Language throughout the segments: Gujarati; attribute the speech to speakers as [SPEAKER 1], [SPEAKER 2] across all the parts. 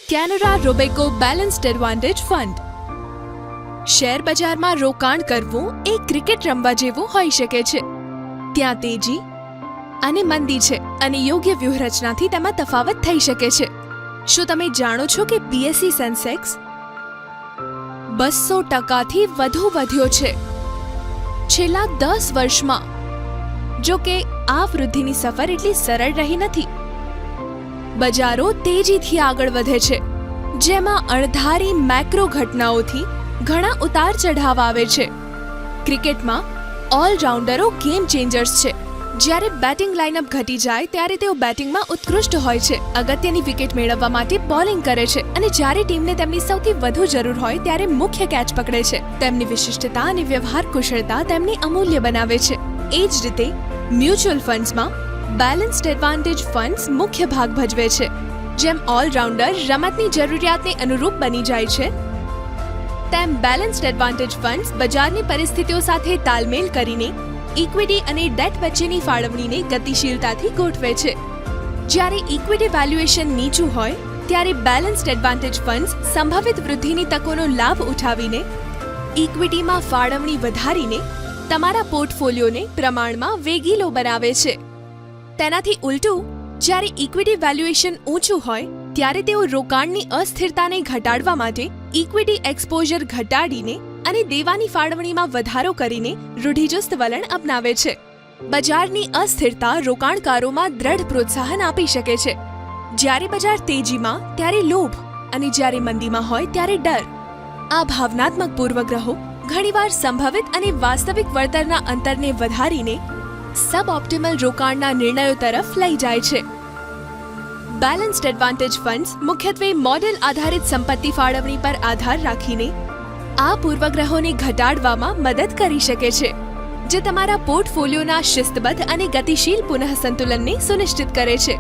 [SPEAKER 1] Canara Robeco balanced advantage fund. શેર બજારમાં રોકાણ કરવું એ ક્રિકેટ રમવા જેવું હોઈ શકે છે. ત્યાં તેજી અને મંદી છે અને યોગ્ય વ્યૂહરચનાથી તેમાં તફાવત થઈ શકે છે. શું તમે જાણો છો કે બીએસઈ સેન્સેક્સ 200%થી વધુ વધ્યો છે છેલ્લા 10 વર્ષમાં? જો કે આ વૃદ્ધિની સફર એટલી સરળ રહી નથી. બજારો તેજીથી આગળ વધે છે, જેમાં અણધારી મેક્રો ઘટનાઓથી ઘણા ઉતાર ચઢાવ આવે છે. ક્રિકેટમાં ઓલરાઉન્ડરો ગેમ ચેન્જર્સ છે. જ્યારે બેટિંગ લાઇનઅપ ઘટી જાય ત્યારે તેઓ બેટિંગમાં ઉત્કૃષ્ટ હોય છે, અગત્યની વિકેટ મેળવવા માટે બોલિંગ કરે છે અને જ્યારે ટીમને તેમની સૌથી વધુ જરૂર હોય ત્યારે મુખ્ય કેચ પકડે છે. તેમની વિશિષ્ટતા અને વ્યવહાર કુશળતા તેમને અમૂલ્ય બનાવે છે. એ જ રીતે મ્યુચ્યુઅલ ફંડ્સમાં બેલેન્સ્ડ એડવાન્ટેજ ફંડ્સ મુખ્ય ભાગ ભજવે છે. જેમ ઓલરાઉન્ડર રમતની જરૂરિયાતને અનુરૂપ બની જાય છે, તેમ બેલેન્સ્ડ એડવાન્ટેજ ફંડ્સ બજારની પરિસ્થિતિઓ સાથે તાલમેલ કરીને ઇક્વિટી અને ડેટ વચ્ચેની ફાળવણીને ગતિશીલતાથી ગોઠવે છે. જ્યારે ઇક્વિટી વેલ્યુએશન નીચું હોય ત્યારે બેલેન્સ્ડ એડવાન્ટેજ ફંડ્સ સંભવિત વૃદ્ધિની તકોનો લાભ ઉઠાવીને ઇક્વિટીમાં ફાળવણી વધારીને તમારા પોર્ટફોલિયોને પ્રમાણમાં વેગીલો બનાવે છે. તેનાથી ઉલટું, જ્યારે ઇક્વિટી વેલ્યુએશન ઊંચું હોય ત્યારે તેઓ રોકાણની અસ્થિરતાને ઘટાડવા માટે ઇક્વિટી એક્સપોઝર ઘટાડીને અને દેવાની ફાળવણીમાં વધારો કરીને રૂઢિચુસ્ત વલણ અપનાવે છે. બજારની અસ્થિરતા રોકાણકારોમાં દ્રઢ પ્રોત્સાહન આપી શકે છે. જ્યારે બજાર તેજીમાં ત્યારે લોભ અને જ્યારે મંદીમાં હોય ત્યારે ડર. આ ભાવનાત્મક પૂર્વગ્રહો ઘણીવાર સંભવિત અને વાસ્તવિક વળતરના અંતરને વધારીને સબ ઓપ્ટિમલ રોકાણના નિર્ણયો તરફ લઈ જાય છે. બેલેન્સ્ડ એડવાન્ટેજ ફંડ્સ મુખ્યત્વે મોડેલ આધારિત સંપત્તિ ફાળવણી પર આધાર રાખીને આ પૂર્વગ્રહોને ઘટાડવામાં મદદ કરી શકે છે, જે તમારા પોર્ટફોલિયોના શિસ્તબદ્ધ અને ગતિશીલ પુનઃસંતુલનને સુનિશ્ચિત કરે છે.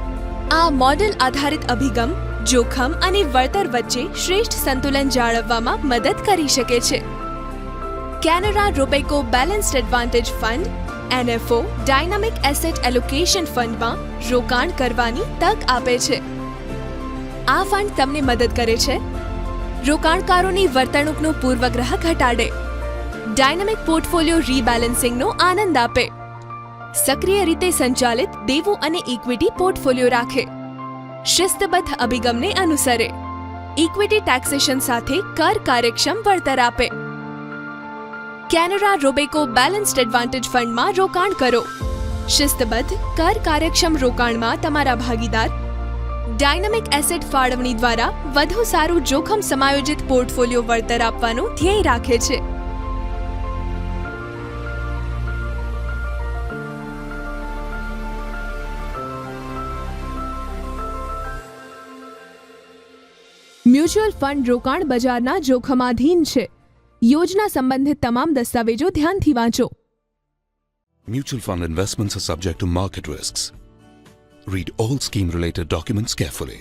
[SPEAKER 1] આ મોડેલ આધારિત અભિગમ જોખમ અને વળતર વચ્ચે શ્રેષ્ઠ સંતુલન જાળવવામાં મદદ કરી શકે છે. Canara Robeco balanced advantage fund NFO dynamic asset allocation ફંડમાં રોકાણ કરવાની તક આપે છે. આ ફંડ તમને મદદ કરે છે રોકાણકારોની વર્તણૂકનો પૂર્વગ્રહ ઘટાડે, ડાયનામિક પોર્ટફોલિયો રીબેલેન્સિંગનો આનંદ આપે, સક્રિય રીતે સંચાલિત દેવું અને ઇક્વિટી પોર્ટફોલિયો રાખે, શિસ્તબદ્ધ અભિગમને અનુસરે, ઇક્વિટી ટેક્સેશન સાથે કર કાર્યક્ષમ વળતર આપે. કેનરા રોબેકો બેલેન્સ્ડ એડવાન્ટેજ ફંડમાં રોકાણ કરો. શિસ્તબદ્ધ કર કાર્યક્ષમ રોકાણમાં તમારા ભાગીદાર ડાયનામિક એસેટ ફાળવણી દ્વારા વધુ સારું જોખમ સમાયોજિત પોર્ટફોલિયો વળતર આપવાનું ધ્યેય રાખે છે. મ્યુચ્યુઅલ ફંડ રોકાણ બજારના જોખમાધીન છે. યોજના સંબંધિત તમામ દસ્તાવેજો ધ્યાનથી વાંચો.
[SPEAKER 2] Mutual fund investments are subject to market risks. Read all scheme-related documents carefully.